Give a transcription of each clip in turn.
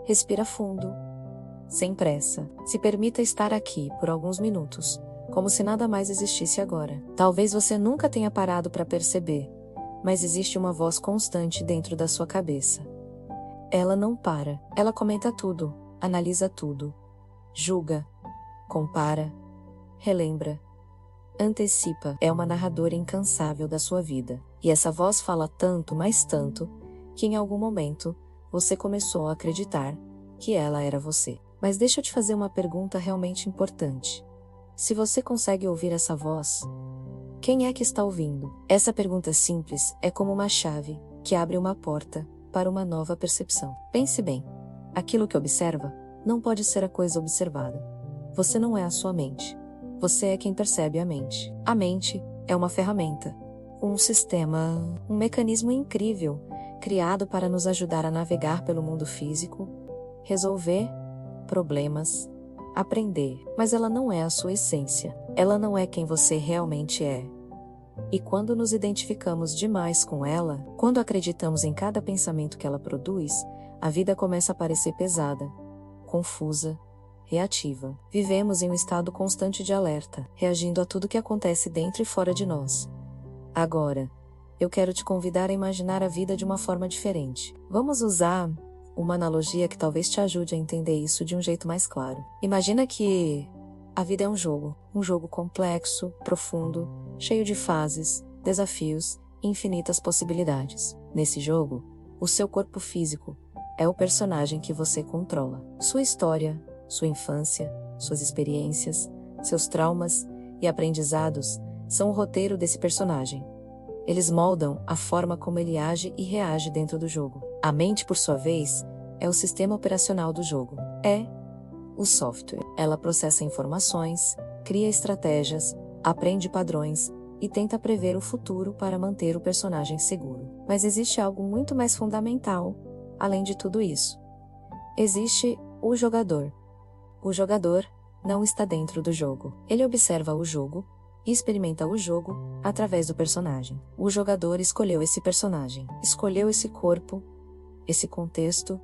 Respira fundo, sem pressa. Se permita estar aqui por alguns minutos, como se nada mais existisse agora. Talvez você nunca tenha parado para perceber, mas existe uma voz constante dentro da sua cabeça. Ela não para. Ela comenta tudo, analisa tudo, julga, compara, relembra, antecipa. É uma narradora incansável da sua vida. E essa voz fala tanto, mais tanto, que em algum momento você começou a acreditar que ela era você. Mas deixa eu te fazer uma pergunta realmente importante. Se você consegue ouvir essa voz, quem é que está ouvindo? Essa pergunta simples é como uma chave que abre uma porta para uma nova percepção. Pense bem, aquilo que observa não pode ser a coisa observada. Você não é a sua mente. Você é quem percebe a mente. A mente é uma ferramenta, um sistema, um mecanismo incrível, criado para nos ajudar a navegar pelo mundo físico, resolver problemas, aprender. Mas ela não é a sua essência. Ela não é quem você realmente é. E quando nos identificamos demais com ela, quando acreditamos em cada pensamento que ela produz, a vida começa a parecer pesada, confusa, reativa. Vivemos em um estado constante de alerta, reagindo a tudo que acontece dentro e fora de nós. Agora, eu quero te convidar a imaginar a vida de uma forma diferente. Vamos usar uma analogia que talvez te ajude a entender isso de um jeito mais claro. Imagina que a vida é um jogo complexo, profundo, cheio de fases, desafios e infinitas possibilidades. Nesse jogo, o seu corpo físico é o personagem que você controla. Sua história, sua infância, suas experiências, seus traumas e aprendizados são o roteiro desse personagem. Eles moldam a forma como ele age e reage dentro do jogo. A mente, por sua vez, é o sistema operacional do jogo. É o software. Ela processa informações, cria estratégias, aprende padrões e tenta prever o futuro para manter o personagem seguro. Mas existe algo muito mais fundamental, além de tudo isso. Existe o jogador. O jogador não está dentro do jogo. Ele observa o jogo e experimenta o jogo através do personagem. O jogador escolheu esse personagem, escolheu esse corpo, esse contexto,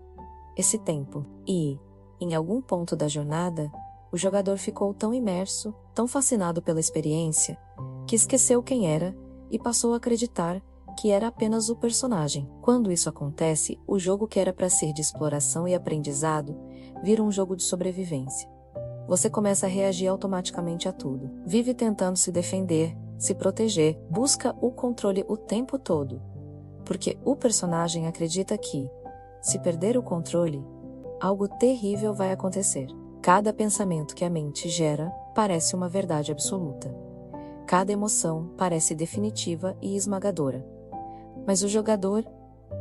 esse tempo. E, em algum ponto da jornada, o jogador ficou tão imerso, tão fascinado pela experiência, que esqueceu quem era e passou a acreditar que era apenas o personagem. Quando isso acontece, o jogo que era para ser de exploração e aprendizado vira um jogo de sobrevivência. Você começa a reagir automaticamente a tudo. Vive tentando se defender, se proteger, busca o controle o tempo todo. Porque o personagem acredita que, se perder o controle, algo terrível vai acontecer. Cada pensamento que a mente gera parece uma verdade absoluta. Cada emoção parece definitiva e esmagadora. Mas o jogador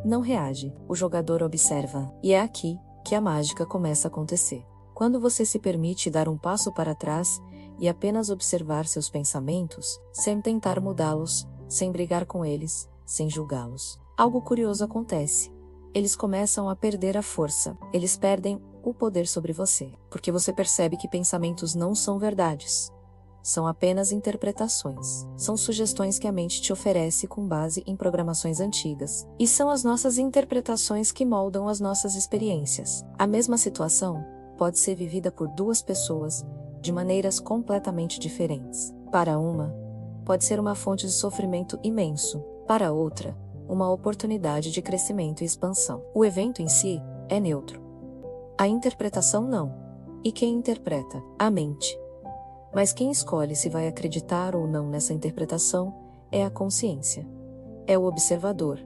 não reage. O jogador observa. E é aqui que a mágica começa a acontecer. Quando você se permite dar um passo para trás e apenas observar seus pensamentos, sem tentar mudá-los, sem brigar com eles, sem julgá-los, algo curioso acontece. Eles começam a perder a força. Eles perdem o poder sobre você, porque você percebe que pensamentos não são verdades. São apenas interpretações. São sugestões que a mente te oferece com base em programações antigas. E são as nossas interpretações que moldam as nossas experiências. A mesma situação pode ser vivida por duas pessoas de maneiras completamente diferentes. Para uma, pode ser uma fonte de sofrimento imenso. Para outra, uma oportunidade de crescimento e expansão. O evento em si é neutro. A interpretação não. E quem interpreta? A mente. Mas quem escolhe se vai acreditar ou não nessa interpretação é a consciência. É o observador.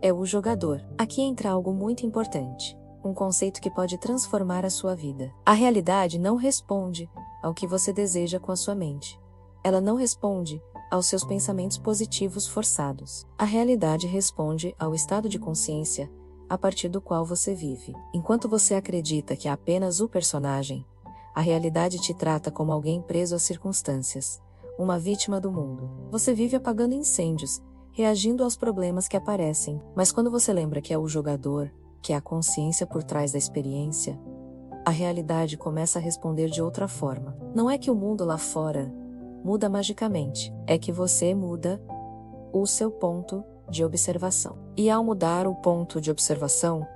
É o jogador. Aqui entra algo muito importante. Um conceito que pode transformar a sua vida. A realidade não responde ao que você deseja com a sua mente. Ela não responde aos seus pensamentos positivos forçados. A realidade responde ao estado de consciência a partir do qual você vive. Enquanto você acredita que é apenas o personagem, a realidade te trata como alguém preso às circunstâncias, uma vítima do mundo. Você vive apagando incêndios, reagindo aos problemas que aparecem. Mas quando você lembra que é o jogador, que é a consciência por trás da experiência, a realidade começa a responder de outra forma. Não é que o mundo lá fora muda magicamente, é que você muda o seu ponto de observação. E ao mudar o ponto de observação,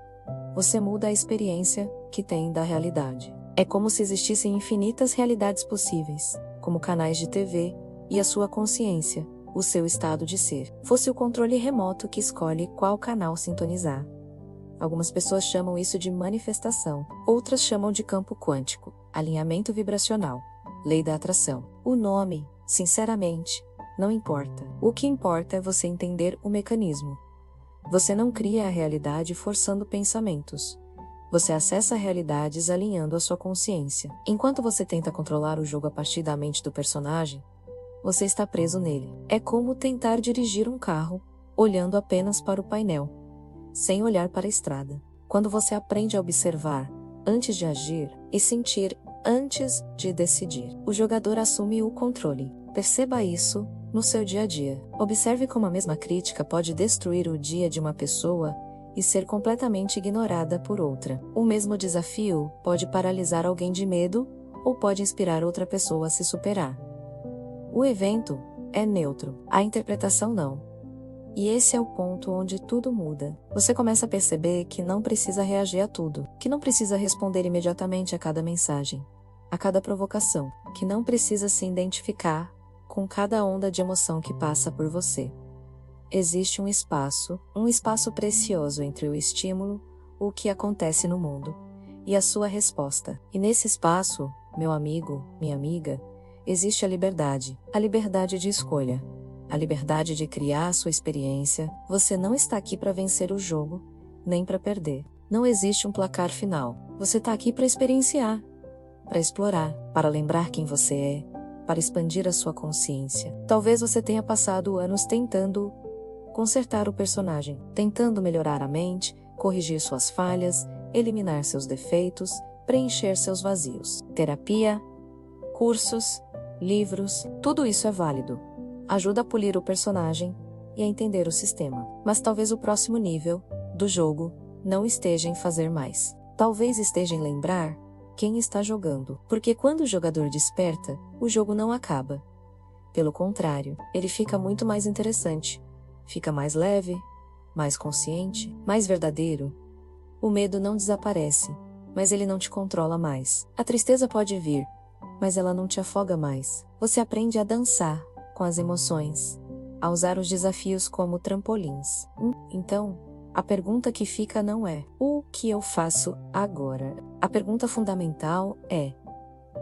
você muda a experiência que tem da realidade. É como se existissem infinitas realidades possíveis, como canais de TV, e a sua consciência, o seu estado de ser, fosse o controle remoto que escolhe qual canal sintonizar. Algumas pessoas chamam isso de manifestação, outras chamam de campo quântico, alinhamento vibracional, lei da atração. O nome, sinceramente, não importa. O que importa é você entender o mecanismo. Você não cria a realidade forçando pensamentos. Você acessa realidades alinhando a sua consciência. Enquanto você tenta controlar o jogo a partir da mente do personagem, você está preso nele. É como tentar dirigir um carro, olhando apenas para o painel, sem olhar para a estrada. Quando você aprende a observar, antes de agir, e sentir, antes de decidir, o jogador assume o controle. Perceba isso no seu dia a dia. Observe como a mesma crítica pode destruir o dia de uma pessoa e ser completamente ignorada por outra. O mesmo desafio pode paralisar alguém de medo ou pode inspirar outra pessoa a se superar. O evento é neutro, a interpretação não. E esse é o ponto onde tudo muda. Você começa a perceber que não precisa reagir a tudo, que não precisa responder imediatamente a cada mensagem, a cada provocação, que não precisa se identificar com cada onda de emoção que passa por você. Existe um espaço precioso entre o estímulo, o que acontece no mundo, e a sua resposta. E nesse espaço, meu amigo, minha amiga, existe a liberdade de escolha, a liberdade de criar a sua experiência. Você não está aqui para vencer o jogo, nem para perder. Não existe um placar final. Você está aqui para experienciar, para explorar, para lembrar quem você é, para expandir a sua consciência. Talvez você tenha passado anos tentando consertar o personagem, tentando melhorar a mente, corrigir suas falhas, eliminar seus defeitos, preencher seus vazios. Terapia, cursos, livros, tudo isso é válido. Ajuda a polir o personagem e a entender o sistema. Mas talvez o próximo nível do jogo não esteja em fazer mais. Talvez esteja em lembrar quem está jogando. Porque quando o jogador desperta, o jogo não acaba. Pelo contrário, ele fica muito mais interessante. Fica mais leve, mais consciente, mais verdadeiro. O medo não desaparece, mas ele não te controla mais. A tristeza pode vir, mas ela não te afoga mais. Você aprende a dançar com as emoções, a usar os desafios como trampolins. Então, a pergunta que fica não é: o que eu faço agora? A pergunta fundamental é: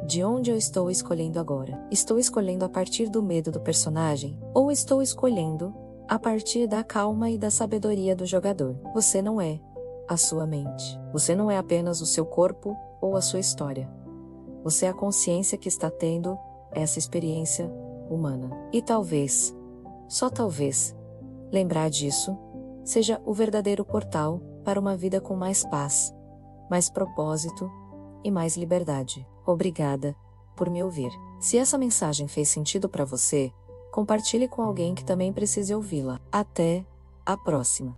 de onde eu estou escolhendo agora? Estou escolhendo a partir do medo do personagem? Ou estou escolhendo a partir da calma e da sabedoria do jogador? Você não é a sua mente. Você não é apenas o seu corpo ou a sua história. Você é a consciência que está tendo essa experiência humana. E talvez, só talvez, lembrar disso seja o verdadeiro portal para uma vida com mais paz, mais propósito e mais liberdade. Obrigada por me ouvir. Se essa mensagem fez sentido para você, compartilhe com alguém que também precise ouvi-la. Até a próxima.